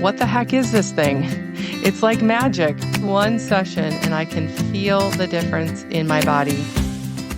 what the heck is this thing? It's like magic. One session and I can feel the difference in my body.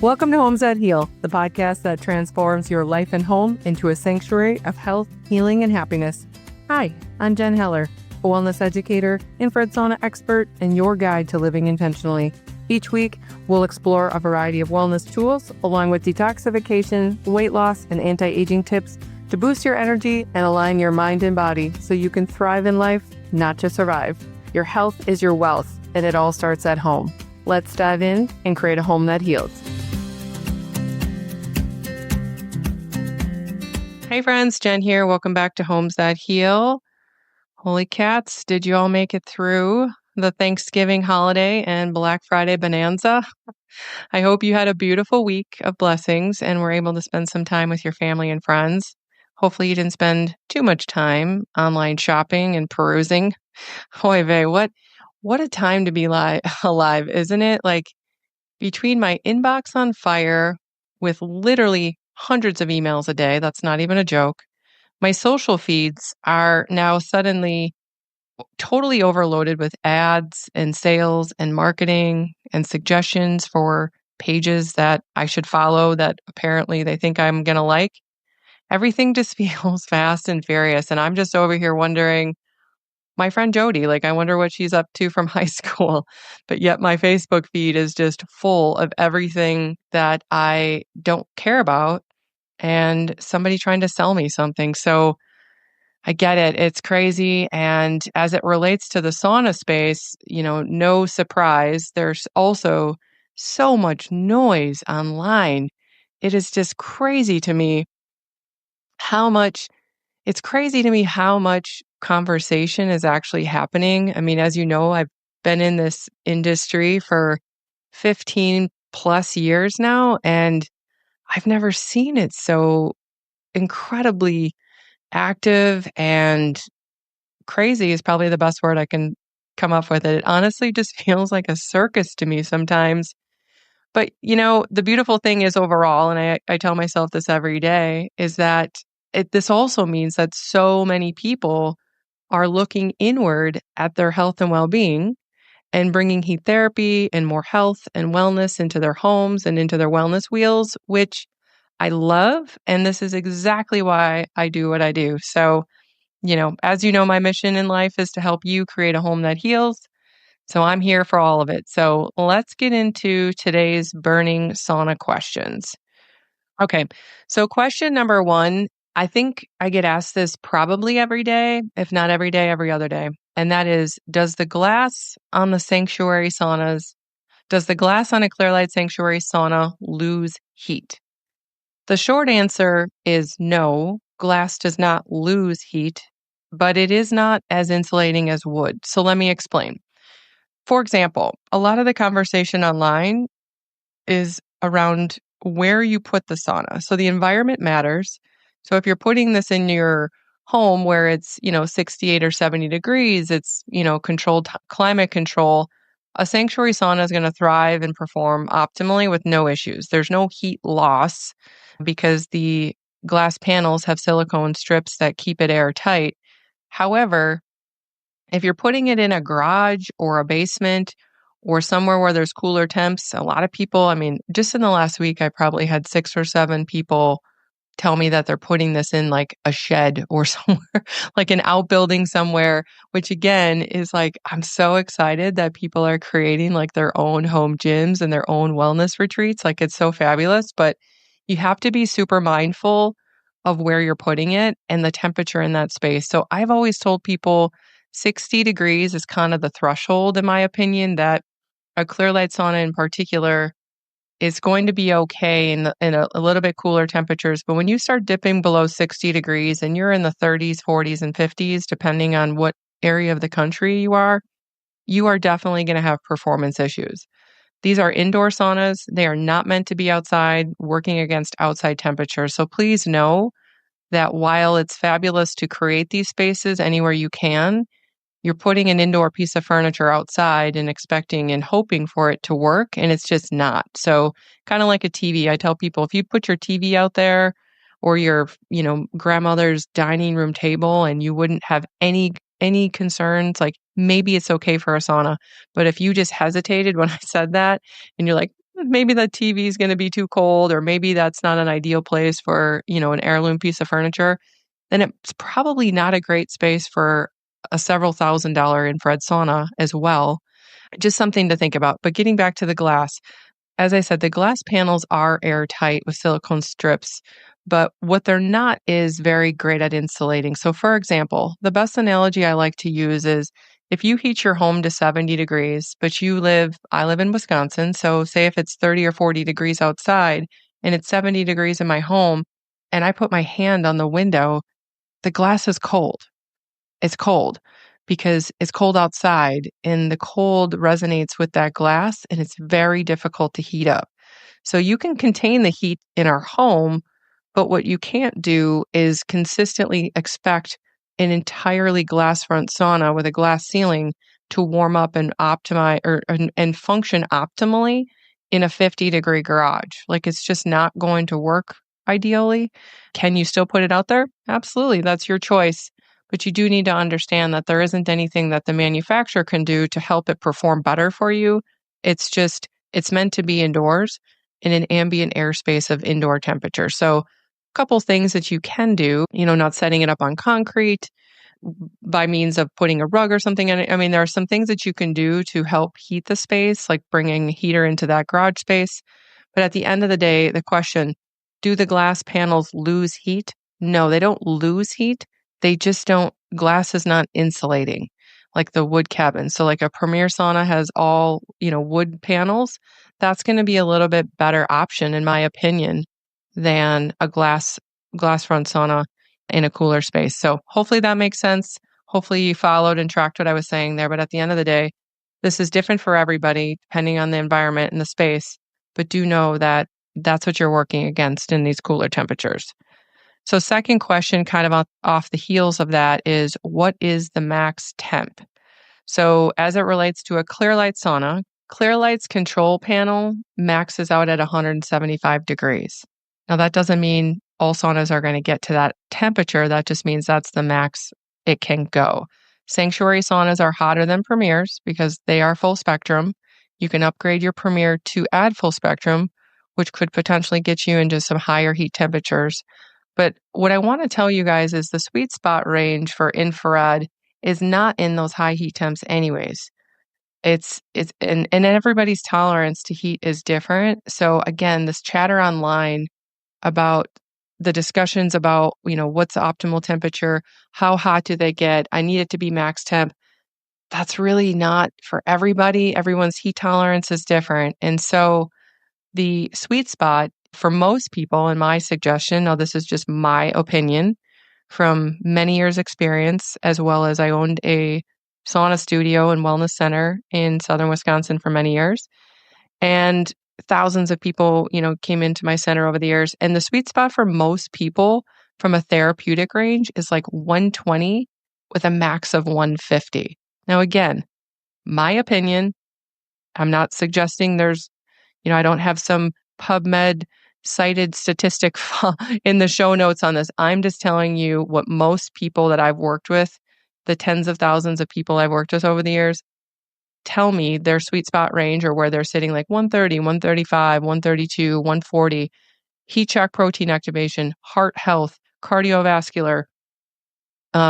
Welcome to Homes That Heal, the podcast that transforms your life and home into a sanctuary of health, healing, and happiness. Hi, I'm Jen Heller, a wellness educator, infrared sauna expert, and your guide to living intentionally. Each week, we'll explore a variety of wellness tools, along with detoxification, weight loss, and anti-aging tips to boost your energy and align your mind and body so you can thrive in life, not just survive. Your health is your wealth, and it all starts at home. Let's dive in and create a home that heals. Hey friends, Jen here. Welcome back to Homes That Heal. Holy cats, did you all make it through the Thanksgiving holiday and Black Friday bonanza? I hope you had a beautiful week of blessings and were able to spend some time with your family and friends. Hopefully you didn't spend too much time online shopping and perusing. Oy vey, what a time to be alive, isn't it? Like, between my inbox on fire with literally hundreds of emails a day, that's not even a joke, my social feeds are now suddenly totally overloaded with ads and sales and marketing and suggestions for pages that I should follow that apparently they think I'm going to like. Everything just feels fast and furious. And I'm just over here wondering, my friend Jody, I wonder what she's up to from high school. But yet my Facebook feed is just full of everything that I don't care about and somebody trying to sell me something. So I get it. It's crazy. And as it relates to the sauna space, no surprise, there's also so much noise online. It is just crazy to me how much conversation is actually happening. I mean, as you know, I've been in this industry for 15 plus years now, and I've never seen it so incredibly active, and crazy is probably the best word I can come up with. It honestly just feels like a circus to me sometimes. But, the beautiful thing is overall, and I tell myself this every day, is that this also means that so many people are looking inward at their health and well-being and bringing heat therapy and more health and wellness into their homes and into their wellness wheels, which I love. And this is exactly why I do what I do. So, as you know, my mission in life is to help you create a home that heals. So I'm here for all of it. So let's get into today's burning sauna questions. Okay, so question number one, I think I get asked this probably every day, if not every day, every other day. And that is, does the glass on a Clearlight sanctuary sauna lose heat? The short answer is no, glass does not lose heat, but it is not as insulating as wood. So let me explain. For example, a lot of the conversation online is around where you put the sauna. So the environment matters. So if you're putting this in your home where it's, 68 or 70 degrees, it's, controlled climate control, a sanctuary sauna is going to thrive and perform optimally with no issues. There's no heat loss because the glass panels have silicone strips that keep it airtight. However, if you're putting it in a garage or a basement or somewhere where there's cooler temps, a lot of people, just in the last week, I probably had 6 or 7 people tell me that they're putting this in like a shed or somewhere, like an outbuilding somewhere, which again is I'm so excited that people are creating like their own home gyms and their own wellness retreats. It's so fabulous, but you have to be super mindful of where you're putting it and the temperature in that space. So I've always told people 60 degrees is kind of the threshold, in my opinion, that a Clearlight sauna in particular is going to be okay in a little bit cooler temperatures. But when you start dipping below 60 degrees and you're in the 30s, 40s, and 50s, depending on what area of the country you are definitely going to have performance issues. These are indoor saunas. They are not meant to be outside, working against outside temperatures. So please know that while it's fabulous to create these spaces anywhere you can, you're putting an indoor piece of furniture outside and expecting and hoping for it to work, and it's just not. So kind of like a TV, I tell people, if you put your TV out there or your, grandmother's dining room table and you wouldn't have any any concerns, like maybe it's okay for a sauna, but if you just hesitated when I said that and you're like, maybe the TV is going to be too cold, or maybe that's not an ideal place for, an heirloom piece of furniture, then it's probably not a great space for a several $1,000 infrared sauna as well. Just something to think about. But getting back to the glass, as I said, the glass panels are airtight with silicone strips, but what they're not is very great at insulating. So, for example, the best analogy I like to use is if you heat your home to 70 degrees, but I live in Wisconsin. So, say if it's 30 or 40 degrees outside and it's 70 degrees in my home, and I put my hand on the window, the glass is cold. It's cold because it's cold outside and the cold resonates with that glass and it's very difficult to heat up. So you can contain the heat in our home, but what you can't do is consistently expect an entirely glass front sauna with a glass ceiling to warm up and optimize and function optimally in a 50-degree garage. Like it's just not going to work ideally. Can you still put it out there? Absolutely. That's your choice. But you do need to understand that there isn't anything that the manufacturer can do to help it perform better for you. It's meant to be indoors in an ambient airspace of indoor temperature. So, a couple things that you can do, not setting it up on concrete by means of putting a rug or something in it. I mean, there are some things that you can do to help heat the space, like bringing a heater into that garage space. But at the end of the day, the question, do the glass panels lose heat? No, they don't lose heat. They just don't, glass is not insulating like the wood cabin. So like a Premier sauna has all, wood panels. That's going to be a little bit better option in my opinion than a glass front sauna in a cooler space. So hopefully that makes sense. Hopefully you followed and tracked what I was saying there. But at the end of the day, this is different for everybody depending on the environment and the space. But do know that that's what you're working against in these cooler temperatures. So second question, kind of off the heels of that, is what is the max temp? So as it relates to a Clearlight sauna, Clearlight's control panel maxes out at 175 degrees. Now that doesn't mean all saunas are going to get to that temperature. That just means that's the max it can go. Sanctuary saunas are hotter than Premiers because they are full spectrum. You can upgrade your Premier to add full spectrum, which could potentially get you into some higher heat temperatures. But what I want to tell you guys is the sweet spot range for infrared is not in those high heat temps anyways. And everybody's tolerance to heat is different. So again, this chatter online about the discussions about, what's the optimal temperature, how hot do they get, I need it to be max temp. That's really not for everybody. Everyone's heat tolerance is different. And so the sweet spot for most people, and my suggestion, now this is just my opinion from many years experience, as well as I owned a sauna studio and wellness center in southern Wisconsin for many years. And thousands of people, came into my center over the years. And the sweet spot for most people from a therapeutic range is like 120 with a max of 150. Now, again, my opinion, I'm not suggesting I don't have some PubMed cited statistic in the show notes on this. I'm just telling you what most people that I've worked with, the tens of thousands of people I've worked with over the years, tell me their sweet spot range or where they're sitting like 130, 135, 132, 140, heat shock protein activation, heart health, cardiovascular,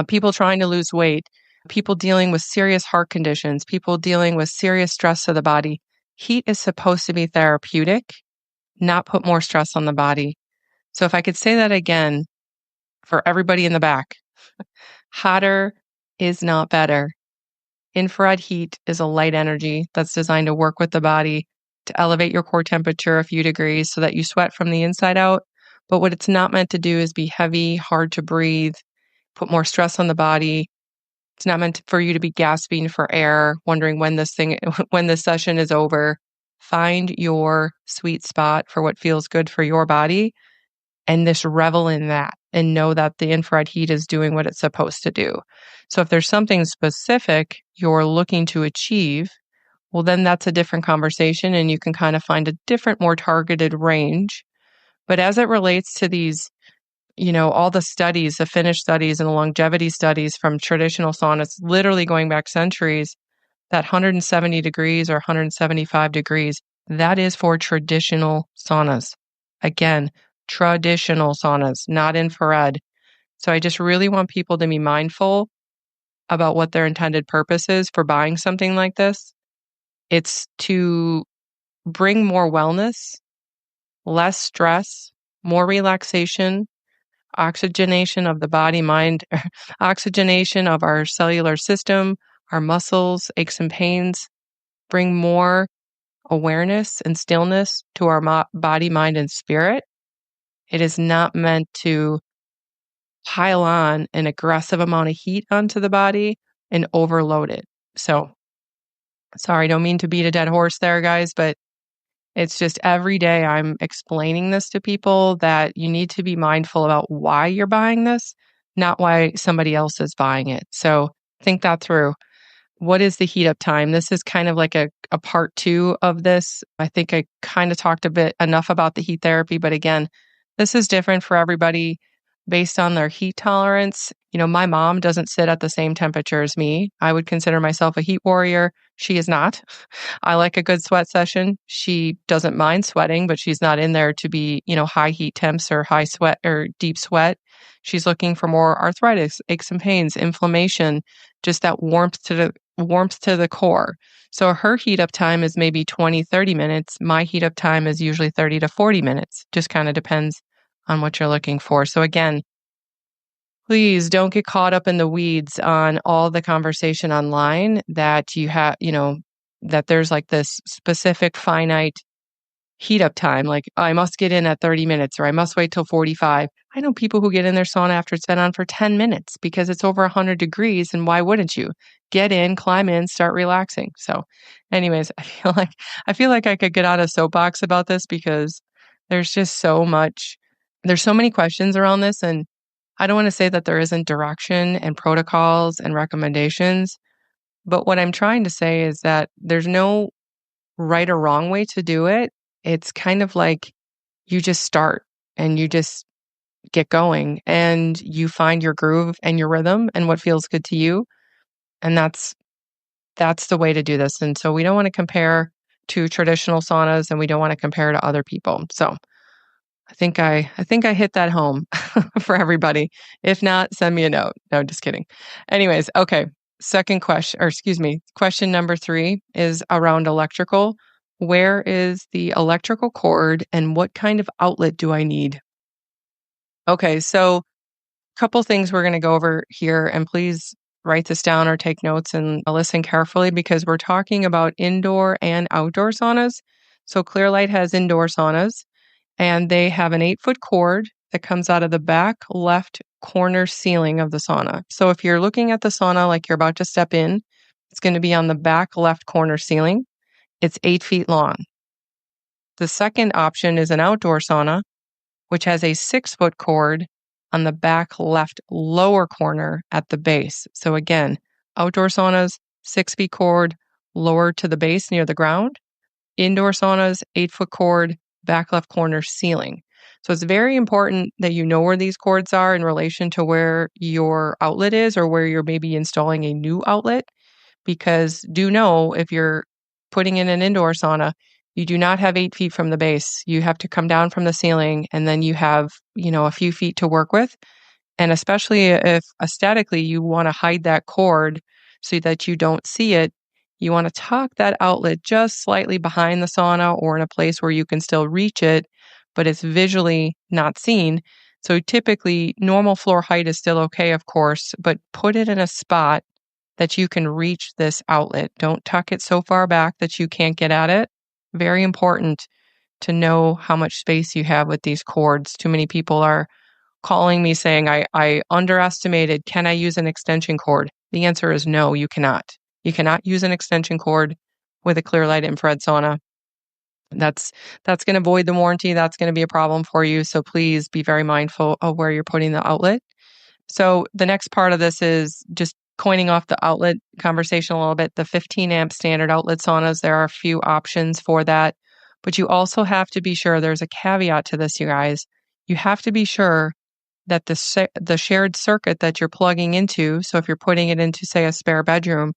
people trying to lose weight, people dealing with serious heart conditions, people dealing with serious stress to the body. Heat is supposed to be therapeutic, not put more stress on the body. So if I could say that again for everybody in the back, hotter is not better. Infrared heat is a light energy that's designed to work with the body to elevate your core temperature a few degrees so that you sweat from the inside out. But what it's not meant to do is be heavy, hard to breathe, put more stress on the body. It's not meant for you to be gasping for air, wondering when this session is over. Find your sweet spot for what feels good for your body and just revel in that and know that the infrared heat is doing what it's supposed to do. So if there's something specific you're looking to achieve, well, then that's a different conversation and you can kind of find a different, more targeted range. But as it relates to these all the studies, the Finnish studies and the longevity studies from traditional saunas, literally going back centuries, that 170 degrees or 175 degrees, that is for traditional saunas. Again, traditional saunas, not infrared. So I just really want people to be mindful about what their intended purpose is for buying something like this. It's to bring more wellness, less stress, more relaxation, oxygenation of the body, mind, oxygenation of our cellular system, our muscles, aches and pains, bring more awareness and stillness to our body, mind, and spirit. It is not meant to pile on an aggressive amount of heat onto the body and overload it. So, sorry, don't mean to beat a dead horse there, guys, but it's just every day I'm explaining this to people that you need to be mindful about why you're buying this, not why somebody else is buying it. So, think that through. What is the heat up time? This is kind of like a part two of this. I think I kind of talked a bit enough about the heat therapy, but again, this is different for everybody based on their heat tolerance. My mom doesn't sit at the same temperature as me. I would consider myself a heat warrior. She is not. I like a good sweat session. She doesn't mind sweating, but she's not in there to be, high heat temps or high sweat or deep sweat. She's looking for more arthritis, aches and pains, inflammation, just that warmth to the core. So her heat up time is maybe 20, 30 minutes. My heat up time is usually 30 to 40 minutes. Just kind of depends on what you're looking for. So again, please don't get caught up in the weeds on all the conversation online that you have, that there's like this specific finite heat up time. Like, I must get in at 30 minutes or I must wait till 45. I know people who get in their sauna after it's been on for 10 minutes because it's over 100 degrees. And why wouldn't you get in, climb in, start relaxing? So anyways, I feel like I could get on a soapbox about this because there's just there's so many questions around this. And I don't want to say that there isn't direction and protocols and recommendations, but what I'm trying to say is that there's no right or wrong way to do it. It's kind of like you just start and you just get going and you find your groove and your rhythm and what feels good to you. And that's the way to do this. And so we don't want to compare to traditional saunas and we don't want to compare to other people. So I think I hit that home for everybody. If not, send me a note. No, just kidding. Anyways, okay. Second question, or excuse me, question number 3 is around electrical. Where is the electrical cord and what kind of outlet do I need? Okay, so a couple things we're going to go over here, and please write this down or take notes and listen carefully because we're talking about indoor and outdoor saunas. So Clearlight has indoor saunas and they have an 8-foot cord that comes out of the back left corner ceiling of the sauna. So if you're looking at the sauna like you're about to step in, it's going to be on the back left corner ceiling. It's 8 feet long. The second option is an outdoor sauna, which has a 6-foot cord on the back left lower corner at the base. So again, outdoor saunas, 6 feet cord, lower to the base near the ground. Indoor saunas, 8-foot cord, back left corner ceiling. So it's very important that you know where these cords are in relation to where your outlet is or where you're maybe installing a new outlet. Because do know if you're putting in an indoor sauna, you do not have 8 feet from the base. You have to come down from the ceiling and then you have, a few feet to work with. And especially if aesthetically you want to hide that cord so that you don't see it, you want to tuck that outlet just slightly behind the sauna or in a place where you can still reach it, but it's visually not seen. So typically normal floor height is still okay, of course, but put it in a spot that you can reach this outlet. Don't tuck it so far back that you can't get at it. Very important to know how much space you have with these cords. Too many people are calling me saying, I underestimated. Can I use an extension cord? The answer is no, you cannot. You cannot use an extension cord with a Clearlight infrared sauna. That's going to void the warranty. That's going to be a problem for you. So please be very mindful of where you're putting the outlet. So the next part of this is just coining off the outlet conversation a little bit. The 15 amp standard outlet saunas, there are a few options for that. But you also have to be sure, there's a caveat to this, you guys. You have to be sure that the shared circuit that you're plugging into, so if you're putting it into, say, a spare bedroom,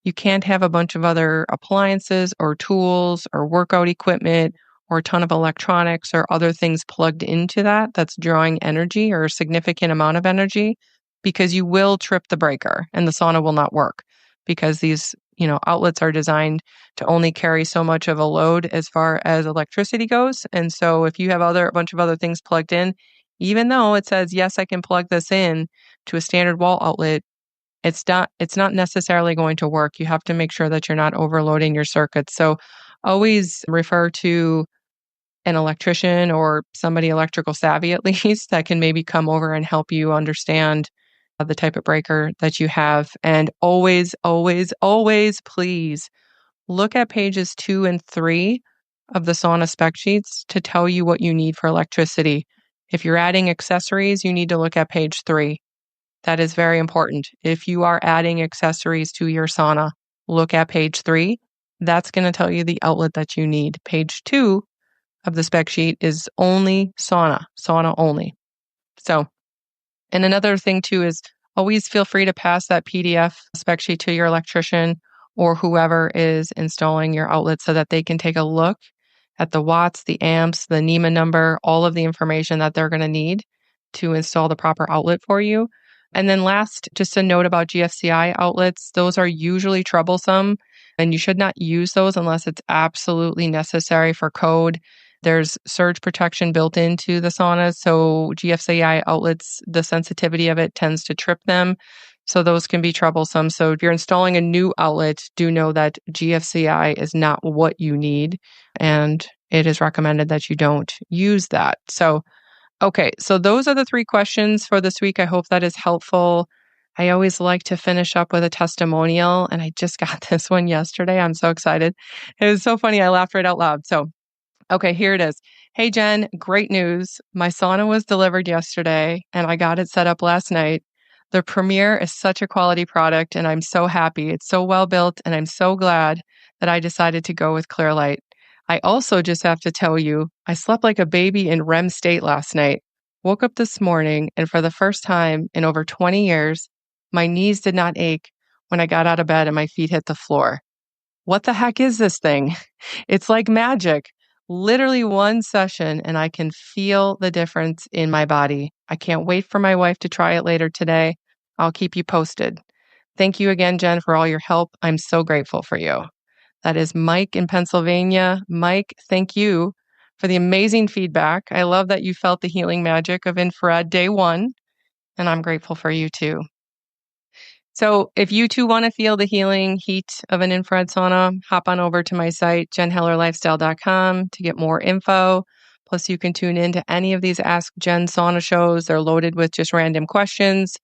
you can't have a bunch of other appliances or tools or workout equipment or a ton of electronics or other things plugged into that's drawing energy or a significant amount of energy, because you will trip the breaker and the sauna will not work, because these, outlets are designed to only carry so much of a load as far as electricity goes. And so if you have a bunch of other things plugged in, even though it says, yes, I can plug this in to a standard wall outlet, it's not necessarily going to work. You have to make sure that you're not overloading your circuits. So always refer to an electrician or somebody electrical savvy at least that can maybe come over and help you understand the type of breaker that you have. And always, always, always, please look at pages 2 and 3 of the sauna spec sheets to tell you what you need for electricity. If you're adding accessories, you need to look at page 3. That is very important. If you are adding accessories to your sauna, look at page 3. That's going to tell you the outlet that you need. Page 2 of the spec sheet is only sauna only. So, and another thing too is always feel free to pass that PDF spec sheet to your electrician or whoever is installing your outlet so that they can take a look at the watts, the amps, the NEMA number, all of the information that they're going to need to install the proper outlet for you. And then last, just a note about GFCI outlets. Those are usually troublesome, and you should not use those unless it's absolutely necessary for code. There's surge protection built into the saunas, so GFCI outlets, the sensitivity of it tends to trip them. So those can be troublesome. So if you're installing a new outlet, do know that GFCI is not what you need, and it is recommended that you don't use that. So okay, so those are the 3 questions for this week. I hope that is helpful. I always like to finish up with a testimonial, and I just got this one yesterday. I'm so excited. It was so funny. I laughed right out loud. So, okay, here it is. Hey, Jen, great news. My sauna was delivered yesterday, and I got it set up last night. The Premier is such a quality product, and I'm so happy. It's so well built, and I'm so glad that I decided to go with Clearlight. I also just have to tell you, I slept like a baby in REM state last night. Woke up this morning, and for the first time in over 20 years, my knees did not ache when I got out of bed and my feet hit the floor. What the heck is this thing? It's like magic. Literally one session, and I can feel the difference in my body. I can't wait for my wife to try it later today. I'll keep you posted. Thank you again, Jen, for all your help. I'm so grateful for you. That is Mike in Pennsylvania. Mike, thank you for the amazing feedback. I love that you felt the healing magic of infrared day 1, and I'm grateful for you too. So if you too want to feel the healing heat of an infrared sauna, hop on over to my site, jenhellerlifestyle.com, to get more info. Plus, you can tune in to any of these Ask Jen sauna shows. They're loaded with just random questions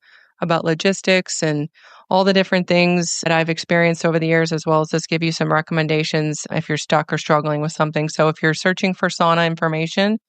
about logistics and all the different things that I've experienced over the years, as well as just give you some recommendations if you're stuck or struggling with something. So if you're searching for sauna information,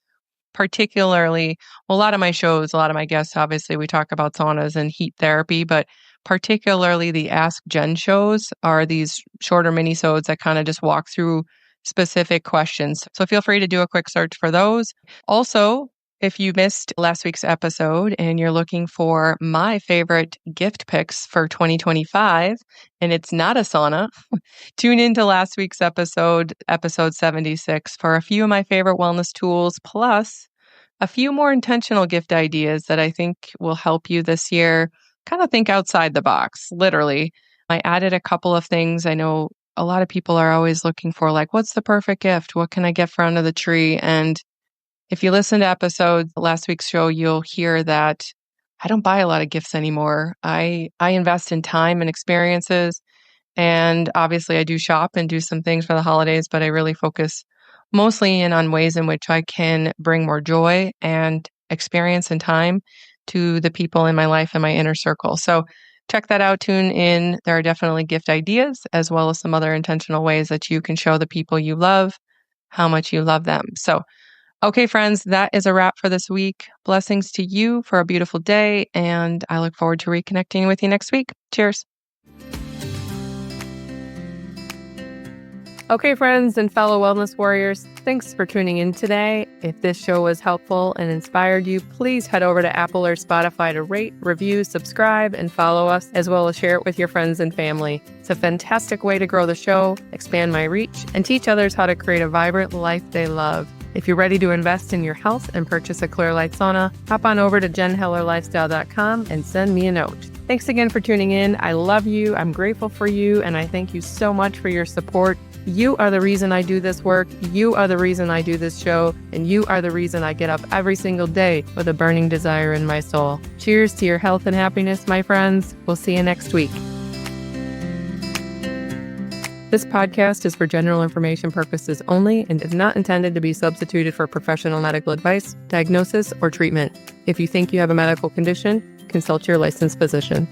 particularly, well, a lot of my shows, a lot of my guests, obviously, we talk about saunas and heat therapy, but particularly the Ask Jen shows are these shorter mini-sodes that kind of just walk through specific questions. So feel free to do a quick search for those. Also, if you missed last week's episode and you're looking for my favorite gift picks for 2025, and it's not a sauna, tune into last week's episode 76, for a few of my favorite wellness tools, plus a few more intentional gift ideas that I think will help you this year. Kind of think outside the box, literally. I added a couple of things. I know a lot of people are always looking for, like, what's the perfect gift? What can I get for under the tree? And if you listen to episodes, last week's show, you'll hear that I don't buy a lot of gifts anymore. I invest in time and experiences. And obviously I do shop and do some things for the holidays, but I really focus mostly in on ways in which I can bring more joy and experience and time to the people in my life and my inner circle. So check that out, tune in. There are definitely gift ideas, as well as some other intentional ways that you can show the people you love how much you love them. So, okay, friends, that is a wrap for this week. Blessings to you for a beautiful day, and I look forward to reconnecting with you next week. Cheers. Okay, friends and fellow wellness warriors, thanks for tuning in today. If this show was helpful and inspired you, please head over to Apple or Spotify to rate, review, subscribe, and follow us, as well as share it with your friends and family. It's a fantastic way to grow the show, expand my reach, and teach others how to create a vibrant life they love. If you're ready to invest in your health and purchase a Clearlight sauna, hop on over to jenhellerlifestyle.com and send me a note. Thanks again for tuning in. I love you. I'm grateful for you, and I thank you so much for your support. You are the reason I do this work. You are the reason I do this show. And you are the reason I get up every single day with a burning desire in my soul. Cheers to your health and happiness, my friends. We'll see you next week. This podcast is for general information purposes only and is not intended to be substituted for professional medical advice, diagnosis, or treatment. If you think you have a medical condition, consult your licensed physician.